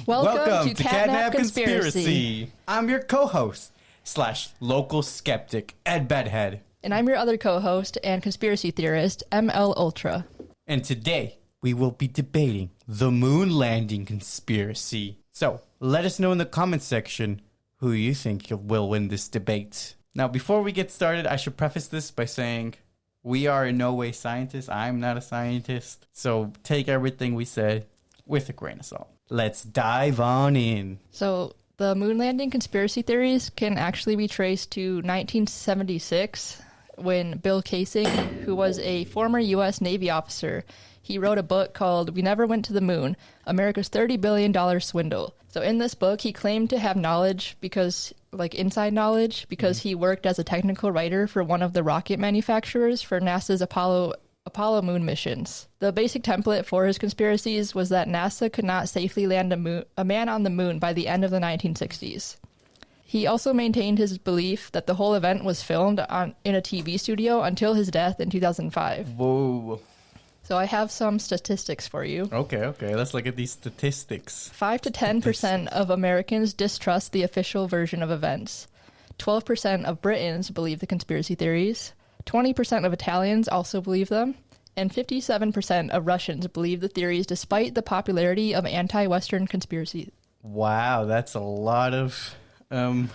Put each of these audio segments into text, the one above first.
Welcome to Catnap Conspiracy. I'm your co-host / local skeptic, Eddbedhead. And I'm your other co-host and conspiracy theorist, ML Ultra. And today, we will be debating the moon landing conspiracy. So, let us know in the comments section who you think will win this debate. Now, before we get started, I should preface this by saying we are in no way scientists. I'm not a scientist. So, take everything we said with a grain of salt. Let's dive on in. So, the moon landing conspiracy theories can actually be traced to 1976 when Bill Kaysing, who was a former U.S. Navy officer, he wrote a book called We Never Went to the Moon, America's $30 Billion Swindle. So in this book, he claimed to have knowledge inside knowledge, because he worked as a technical writer for one of the rocket manufacturers for NASA's Apollo moon missions. The basic template for his conspiracies was that NASA could not safely land a man on the moon by the end of the 1960s. He also maintained his belief that the whole event was filmed in a TV studio until his death in 2005. Whoa. So I have some statistics for you. Okay. Let's look at these statistics. 5 to 10% of Americans distrust the official version of events. 12% of Britons believe the conspiracy theories. 20% of Italians also believe them. And 57% of Russians believe the theories despite the popularity of anti-Western conspiracy. Wow, that's a lot of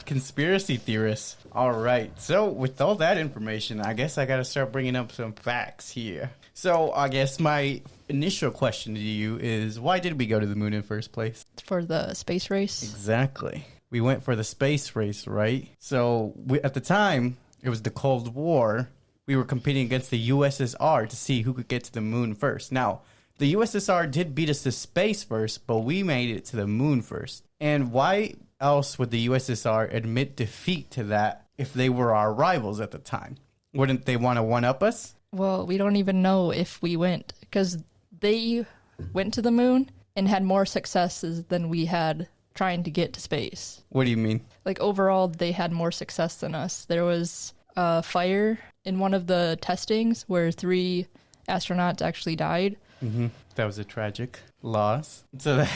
conspiracy theorists. All right, so with all that information, I guess I got to start bringing up some facts here. So I guess my initial question to you is, why did we go to the moon in the first place? For the space race. Exactly. We went for the space race, right? So at the time, it was the Cold War. We were competing against the USSR to see who could get to the moon first. Now, the USSR did beat us to space first, but we made it to the moon first. And why else would the USSR admit defeat to that if they were our rivals at the time? Wouldn't they want to one-up us? Well, we don't even know if we went, because they went to the moon and had more successes than we had trying to get to space. What do you mean? Like, overall, they had more success than us. There was a fire in one of the testings where 3 astronauts actually died. Mm-hmm. That was a tragic loss. So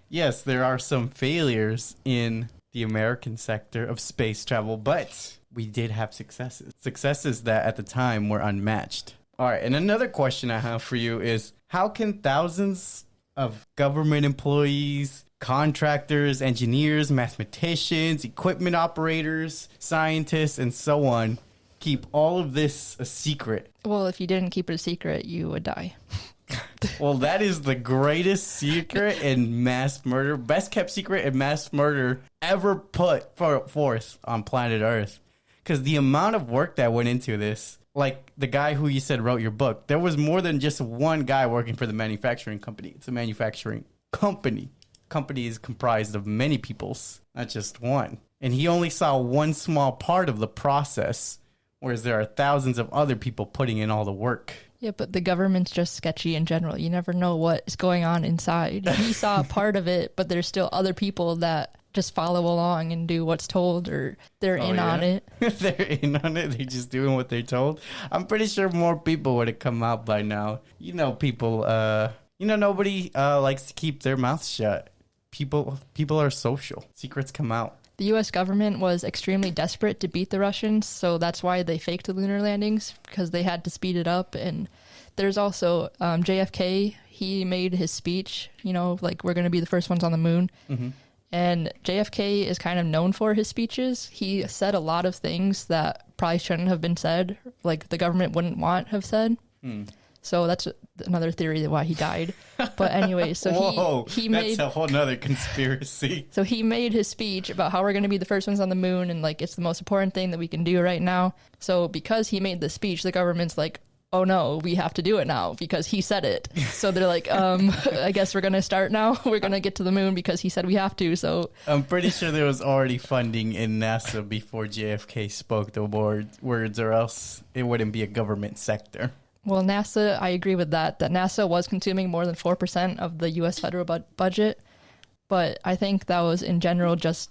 yes, there are some failures in the American sector of space travel, but we did have successes. Successes that at the time were unmatched. All right, and another question I have for you is, how can thousands of government employees, contractors, engineers, mathematicians, equipment operators, scientists, and so on keep all of this a secret? Well, if you didn't keep it a secret, you would die. Well, that is the greatest secret in mass murder, best kept secret in mass murder ever put forth on planet Earth. Because the amount of work that went into this, like the guy who you said wrote your book, there was more than just one guy working for the manufacturing company. It's a manufacturing company. Company is comprised of many peoples, not just one. And he only saw one small part of the process, whereas there are thousands of other people putting in all the work. Yeah, but the government's just sketchy in general. You never know what's going on inside. He saw a part of it, but there's still other people that just follow along and do what's told, or they're on it. They're in on it. They're just doing what they're told. I'm pretty sure more people would have come out by now. You know, people, nobody likes to keep their mouths shut. People are social. Secrets come out. The U.S. government was extremely desperate to beat the Russians, so that's why they faked the lunar landings, because they had to speed it up. And there's also JFK. He made his speech, we're going to be the first ones on the moon. Mm-hmm. And JFK is kind of known for his speeches. He said a lot of things that probably shouldn't have been said, like the government wouldn't want have said. So that's another theory of why he died. But anyway, so he made... That's a whole nother conspiracy. So he made his speech about how we're going to be the first ones on the moon, and it's the most important thing that we can do right now. So because he made the speech, the government's like, oh no, we have to do it now because he said it. So they're like, I guess we're going to start now. We're going to get to the moon because he said we have to. So I'm pretty sure there was already funding in NASA before JFK spoke the words, or else it wouldn't be a government sector. Well, NASA, I agree with that NASA was consuming more than 4% of the U.S. federal budget. But I think that was in general just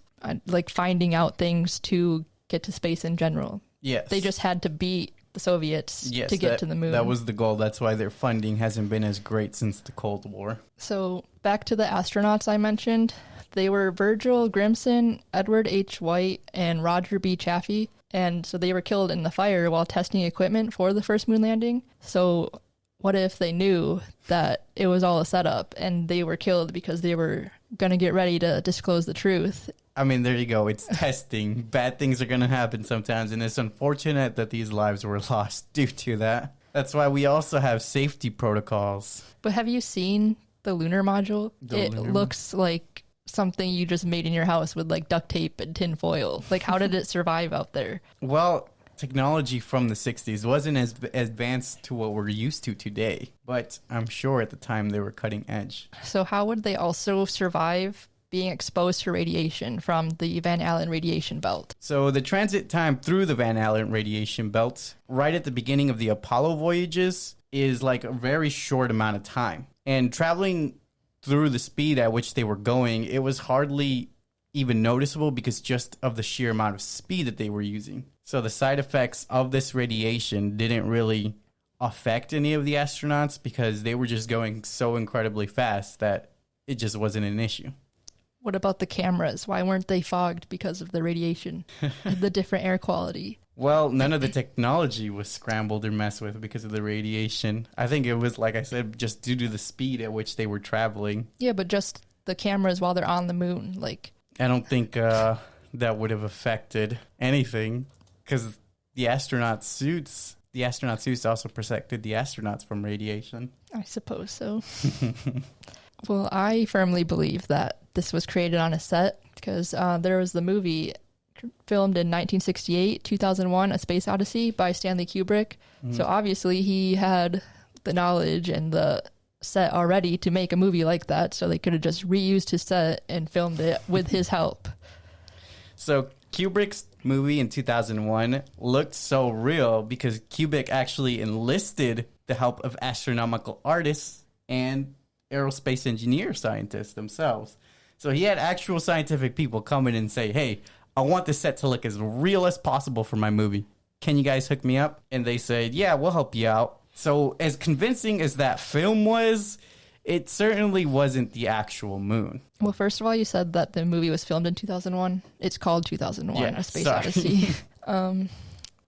finding out things to get to space in general. Yes. They just had to beat the Soviets to get to the moon. That was the goal. That's why their funding hasn't been as great since the Cold War. So back to the astronauts I mentioned. They were Virgil Grimson, Edward H. White, and Roger B. Chaffee. And so they were killed in the fire while testing equipment for the first moon landing. So what if they knew that it was all a setup and they were killed because they were going to get ready to disclose the truth? I mean, there you go. It's testing. Bad things are going to happen sometimes, and it's unfortunate that these lives were lost due to that. That's why we also have safety protocols. But have you seen the lunar module? Looks like something you just made in your house with like duct tape and tin foil. Like, how did it survive out there? Well, technology from the 60s wasn't as advanced to what we're used to today, but I'm sure at the time they were cutting edge. So how would they also survive being exposed to radiation from the Van Allen radiation belt? So the transit time through the Van Allen radiation belt, right at the beginning of the Apollo voyages, is like a very short amount of time. And traveling through the speed at which they were going, it was hardly even noticeable because just of the sheer amount of speed that they were using. So the side effects of this radiation didn't really affect any of the astronauts because they were just going so incredibly fast that it just wasn't an issue. What about the cameras? Why weren't they fogged because of the radiation, the different air quality? Well, none of the technology was scrambled or messed with because of the radiation. I think it was, like I said, just due to the speed at which they were traveling. Yeah, but just the cameras while they're on the moon, like... I don't think that would have affected anything because the astronaut suits also protected the astronauts from radiation. I suppose so. Well, I firmly believe that this was created on a set because there was the movie filmed in 1968, 2001, A Space Odyssey by Stanley Kubrick. Mm-hmm. So obviously he had the knowledge and the set already to make a movie like that. So they could have just reused his set and filmed it with his help. So Kubrick's movie in 2001 looked so real because Kubrick actually enlisted the help of astronomical artists and aerospace engineer scientists themselves. So he had actual scientific people come in and say, hey, I want this set to look as real as possible for my movie. Can you guys hook me up? And they said, yeah, we'll help you out. So as convincing as that film was, it certainly wasn't the actual moon. Well, first of all, you said that the movie was filmed in 2001. It's called 2001, A Space Odyssey.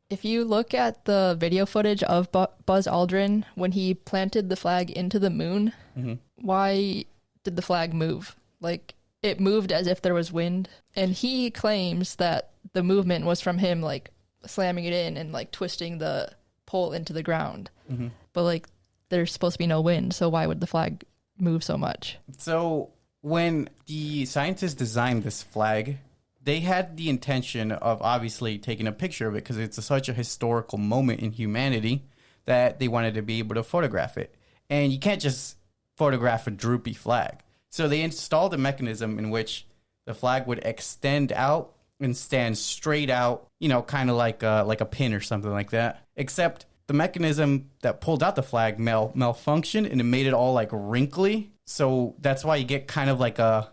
If you look at the video footage of Buzz Aldrin when he planted the flag into the moon, mm-hmm. Why did the flag move? Like, it moved as if there was wind. And he claims that the movement was from him, like, slamming it in and, like, twisting the pole into the ground. Mm-hmm. But, like, there's supposed to be no wind, so why would the flag move so much? So when the scientists designed this flag, they had the intention of obviously taking a picture of it because it's such a historical moment in humanity that they wanted to be able to photograph it. And you can't just photograph a droopy flag. So they installed a mechanism in which the flag would extend out and stand straight out, you know, kind of like a pin or something like that. Except the mechanism that pulled out the flag malfunctioned and it made it all like wrinkly. So that's why you get kind of like a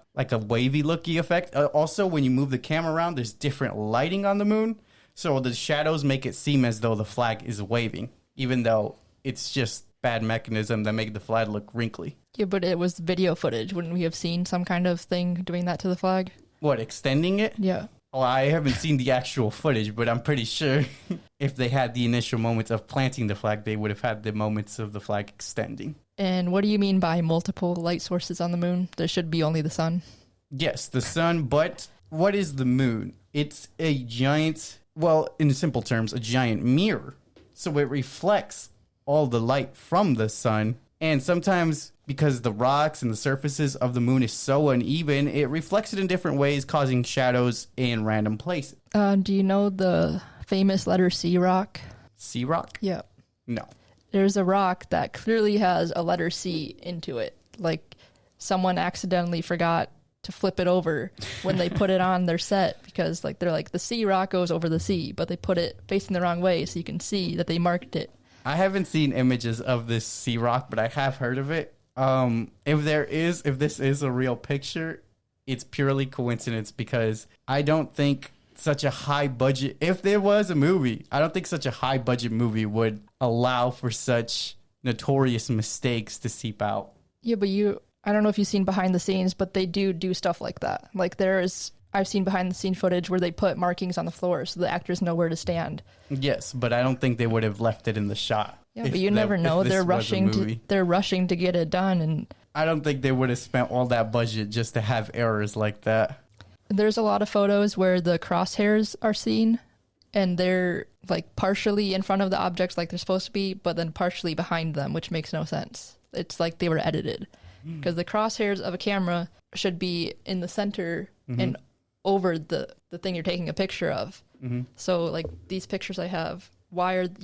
wavy looky effect. Also, when you move the camera around, there's different lighting on the moon. So the shadows make it seem as though the flag is waving, even though it's just bad mechanism that make the flag look wrinkly. Yeah, but it was video footage. Wouldn't we have seen some kind of thing doing that to the flag? What, extending it? Yeah. Well, I haven't seen the actual footage, but I'm pretty sure if they had the initial moments of planting the flag, they would have had the moments of the flag extending. And what do you mean by multiple light sources on the moon? There should be only the sun. Yes, the sun, but what is the moon? It's a giant, well, in simple terms, a giant mirror. So it reflects all the light from the sun. And sometimes, because the rocks and the surfaces of the moon is so uneven, it reflects it in different ways, causing shadows in random places. Do you know the famous letter C rock? C rock? Yeah. No. There's a rock that clearly has a letter C into it. Like, someone accidentally forgot to flip it over when they put it on their set because, like, they're like, the C rock goes over the C, but they put it facing the wrong way so you can see that they marked it. I haven't seen images of this sea rock, but I have heard of it. If this is a real picture, it's purely coincidence because I don't think such a high budget, if there was a movie, I don't think such a high budget movie would allow for such notorious mistakes to seep out. Yeah, but I don't know if you've seen behind the scenes, but they do stuff like that. Like I've seen behind the scene footage where they put markings on the floor so the actors know where to stand. Yes, but I don't think they would have left it in the shot. Yeah, but you never know. They're rushing to get it done, and I don't think they would have spent all that budget just to have errors like that. There's a lot of photos where the crosshairs are seen, and they're like partially in front of the objects like they're supposed to be, but then partially behind them, which makes no sense. It's like they were edited, because the crosshairs of a camera should be in the center and over the thing you're taking a picture of. So like these pictures I have,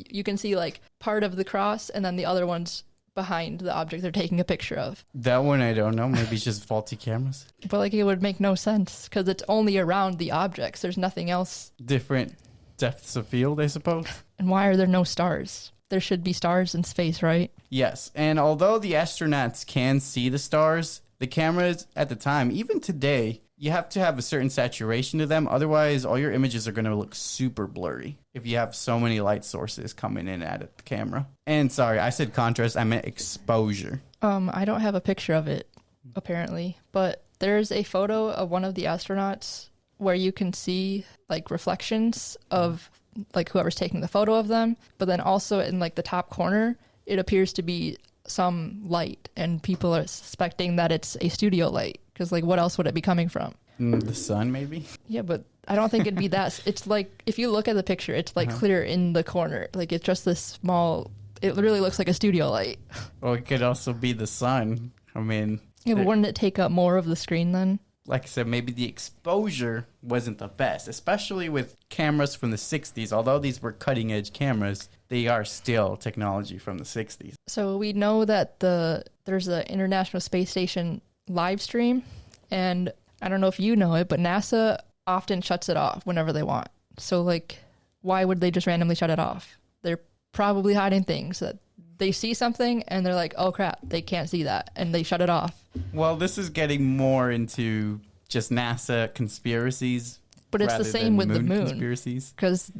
you can see like part of the cross and then the other one's behind the object they're taking a picture of. That one I don't know. Maybe it's just faulty cameras. But like it would make no sense because it's only around the objects. There's nothing else. Different depths of field, I suppose. And why are there no stars? There should be stars in space, right? Yes. And although the astronauts can see the stars, the cameras at the time, even today, you have to have a certain saturation to them. Otherwise, all your images are going to look super blurry if you have so many light sources coming in at the camera. And sorry, I said contrast. I meant exposure. I don't have a picture of it, apparently. But there's a photo of one of the astronauts where you can see like reflections of like whoever's taking the photo of them. But then also in like the top corner, it appears to be some light. And people are suspecting that it's a studio light. Because, like, what else would it be coming from? The sun, maybe? Yeah, but I don't think it'd be that. It's like, if you look at the picture, it's, like, clear in the corner. Like, it's just this small... It really looks like a studio light. Well, it could also be the sun. I mean... Yeah, but wouldn't it take up more of the screen then? Like I said, maybe the exposure wasn't the best. Especially with cameras from the 60s. Although these were cutting-edge cameras, they are still technology from the 60s. So we know that there's an International Space Station live stream, and I don't know if you know it, but NASA often shuts it off whenever they want. So like, why would they just randomly shut it off? They're probably hiding things that they see something and they're like, oh crap, they can't see that, and they shut it off. Well, this is getting more into just NASA conspiracies, but it's the same with the moon conspiracies, because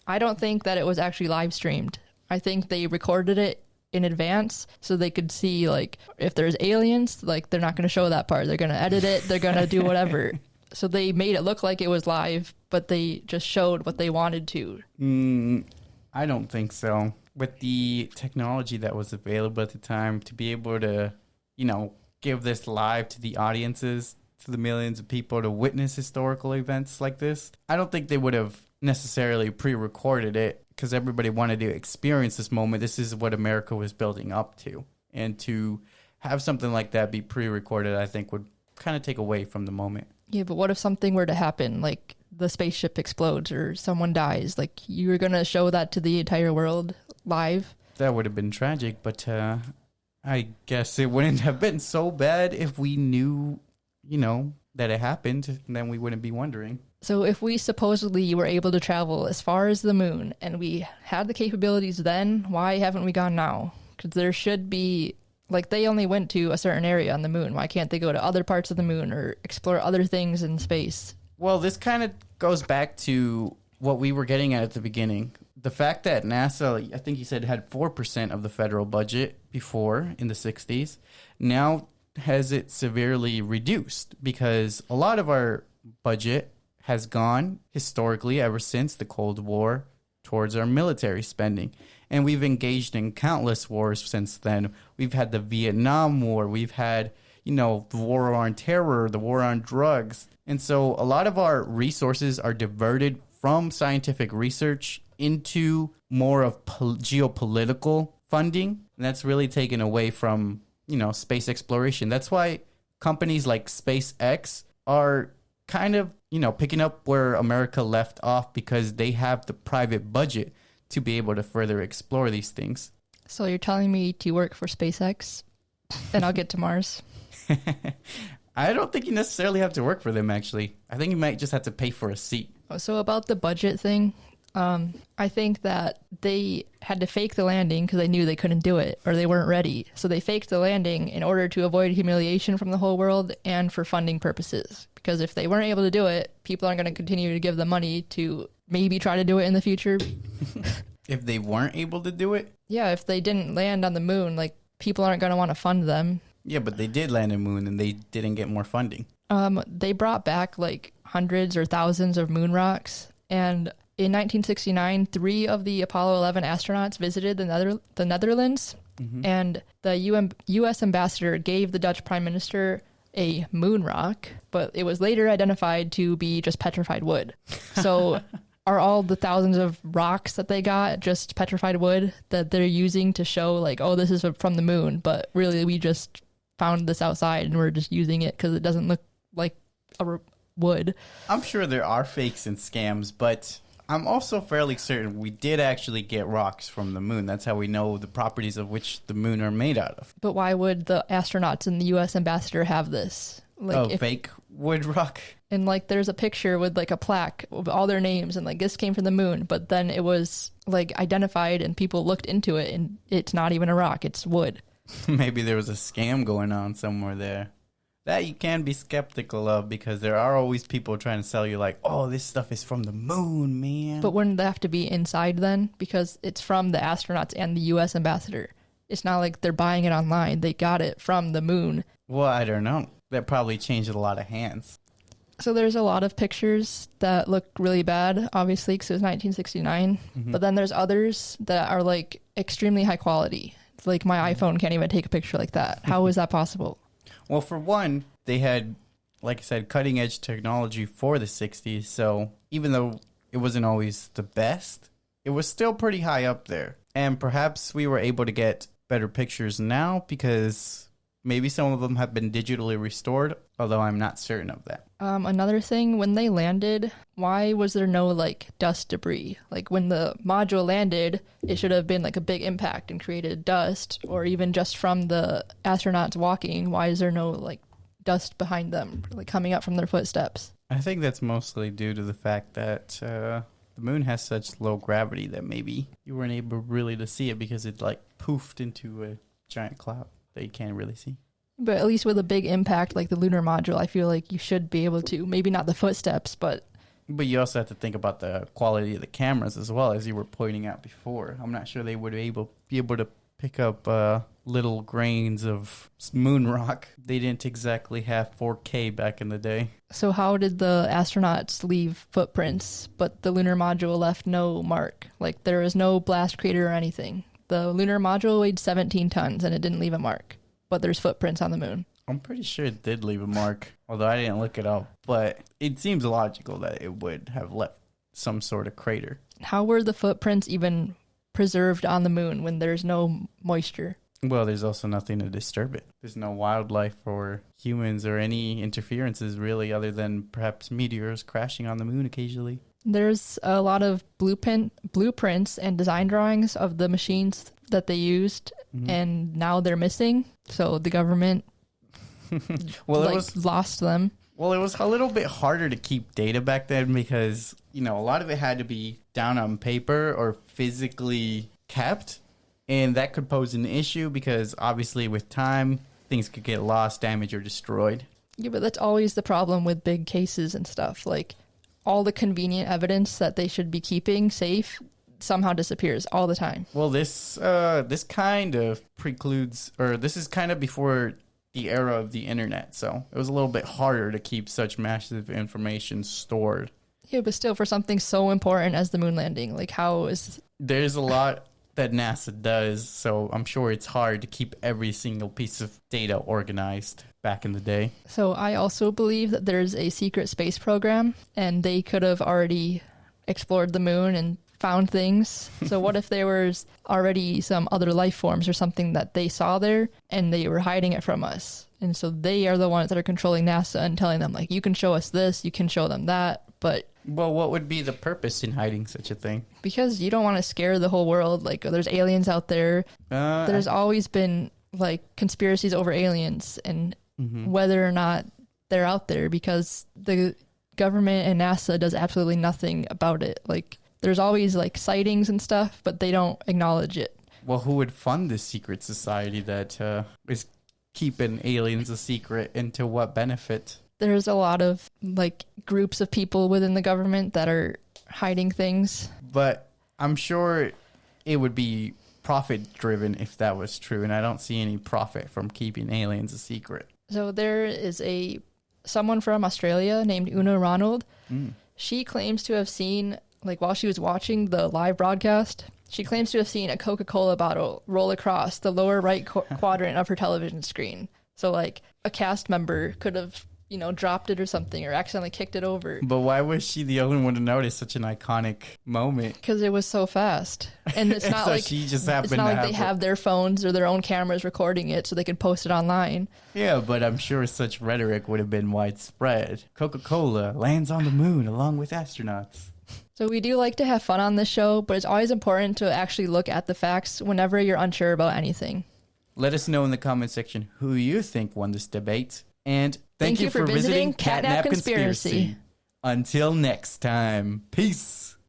I don't think that it was actually live streamed. I think they recorded it in advance so they could see, like, if there's aliens, like, they're not going to show that part. They're going to edit it. They're going to do whatever. So they made it look like it was live, but they just showed what they wanted to. I don't think so. With the technology that was available at the time, to be able to, give this live to the audiences, to the millions of people to witness historical events like this, I don't think they would have necessarily pre-recorded it, because everybody wanted to experience this moment. This is what America was building up to. And to have something like that be pre-recorded, I think would kind of take away from the moment. Yeah, but what if something were to happen, like the spaceship explodes or someone dies? Like, you were going to show that to the entire world live? That would have been tragic, but I guess it wouldn't have been so bad if we knew, that it happened, and then we wouldn't be wondering. So if we supposedly were able to travel as far as the moon and we had the capabilities then, why haven't we gone now? Because there should be, like, they only went to a certain area on the moon. Why can't they go to other parts of the moon or explore other things in space? Well, this kind of goes back to what we were getting at the beginning. The fact that NASA, I think you said, had 4% of the federal budget before in the 60s, now has it severely reduced because a lot of our budget has gone historically ever since the Cold War towards our military spending. And we've engaged in countless wars since then. We've had the Vietnam War. We've had, the war on terror, the war on drugs. And so a lot of our resources are diverted from scientific research into more of geopolitical funding. And that's really taken away from, space exploration. That's why companies like SpaceX are kind of, picking up where America left off, because they have the private budget to be able to further explore these things. So you're telling me to work for SpaceX and I'll get to Mars? I don't think you necessarily have to work for them, actually. I think you might just have to pay for a seat. So about the budget thing, I think that they had to fake the landing because they knew they couldn't do it or they weren't ready. So they faked the landing in order to avoid humiliation from the whole world and for funding purposes. Because if they weren't able to do it, people aren't going to continue to give them money to maybe try to do it in the future. If they weren't able to do it? Yeah, if they didn't land on the moon, like, people aren't going to want to fund them. Yeah, but they did land on the moon and they didn't get more funding. They brought back like hundreds or thousands of moon rocks, and in 1969, 3 of the Apollo 11 astronauts visited the Netherlands, and the U.S. ambassador gave the Dutch prime minister a moon rock, but it was later identified to be just petrified wood. So are all the thousands of rocks that they got just petrified wood that they're using to show like, oh, this is from the moon, but really we just found this outside and we're just using it because it doesn't look like a wood? I'm sure there are fakes and scams, but I'm also fairly certain we did actually get rocks from the moon. That's how we know the properties of which the moon are made out of. But why would the astronauts and the U.S. ambassador have this? Like, fake wood rock? And like there's a picture with like a plaque with all their names and like this came from the moon, but then it was like identified and people looked into it and it's not even a rock, it's wood. Maybe there was a scam going on somewhere there. That you can be skeptical of because there are always people trying to sell you like, oh, this stuff is from the moon, man. But wouldn't they have to be inside then? Because it's from the astronauts and the U.S. ambassador. It's not like they're buying it online. They got it from the moon. Well, I don't know. That probably changed a lot of hands. So there's a lot of pictures that look really bad, obviously, because it was 1969. But then there's others that are like extremely high quality. Like my iPhone can't even take a picture like that. How is that possible? Well, for one, they had, like I said, cutting edge technology for the 60s. So even though it wasn't always the best, it was still pretty high up there. And perhaps we were able to get better pictures now because maybe some of them have been digitally restored, although I'm not certain of that. Another thing, when they landed, why was there no like dust debris? Like when the module landed, it should have been like a big impact and created dust, or even just from the astronauts walking, why is there no like dust behind them, like coming up from their footsteps? I think that's mostly due to the fact that the moon has such low gravity that maybe you weren't able really to see it because it like poofed into a giant cloud that you can't really see. But at least with a big impact like the lunar module, I feel like you should be able to. Maybe not the footsteps, but... But you also have to think about the quality of the cameras as well, as you were pointing out before. I'm not sure they would be able to pick up little grains of moon rock. They didn't exactly have 4K back in the day. So how did the astronauts leave footprints, but the lunar module left no mark? Like there was no blast crater or anything. The lunar module weighed 17 tons and it didn't leave a mark. But there's footprints on the moon. I'm pretty sure it did leave a mark, although I didn't look it up. But it seems logical that it would have left some sort of crater. How were the footprints even preserved on the moon when there's no moisture? Well, there's also nothing to disturb it. There's no wildlife or humans or any interferences really, other than perhaps meteors crashing on the moon occasionally. There's a lot of blueprints and design drawings of the machines that they used, and now they're missing. So the government lost them. Well, it was a little bit harder to keep data back then because, a lot of it had to be down on paper or physically kept. And that could pose an issue because obviously with time, things could get lost, damaged, or destroyed. Yeah, but that's always the problem with big cases and stuff. Like all the convenient evidence that they should be keeping safe somehow disappears all the time. Well, this kind of precludes, or this is kind of before the era of the internet, so it was a little bit harder to keep such massive information stored. Yeah, but still, for something so important as the moon landing, like how is... There's a lot that NASA does, so I'm sure it's hard to keep every single piece of data organized back in the day. So I also believe that there's a secret space program, and they could have already explored the moon and found things. So what if there was already some other life forms or something that they saw there and they were hiding it from us? And so they are the ones that are controlling NASA and telling them, like, you can show us this, you can show them that, but... Well, what would be the purpose in hiding such a thing? Because you don't want to scare the whole world. Like, there's aliens out there. There's always been, like, conspiracies over aliens and whether or not they're out there because the government and NASA does absolutely nothing about it. Like, There's always like sightings and stuff, but they don't acknowledge it. Well, who would fund this secret society that is keeping aliens a secret, and to what benefit? There's a lot of like groups of people within the government that are hiding things. But I'm sure it would be profit driven if that was true, and I don't see any profit from keeping aliens a secret. So there is someone from Australia named Una Ronald. She claims to have seen, like while she was watching the live broadcast, she claims to have seen a Coca Cola bottle roll across the lower right quadrant of her television screen. So like a cast member could have, dropped it or something, or accidentally kicked it over. But why was she the only one to notice such an iconic moment? Because it was so fast. And it's not So like she just happened it's not to like they have their phones or their own cameras recording it so they can post it online. Yeah, but I'm sure such rhetoric would have been widespread. Coca-Cola lands on the moon along with astronauts. So we do like to have fun on this show, but it's always important to actually look at the facts whenever you're unsure about anything. Let us know in the comment section who you think won this debate. And thank you for visiting Catnap Conspiracy. Until next time, peace.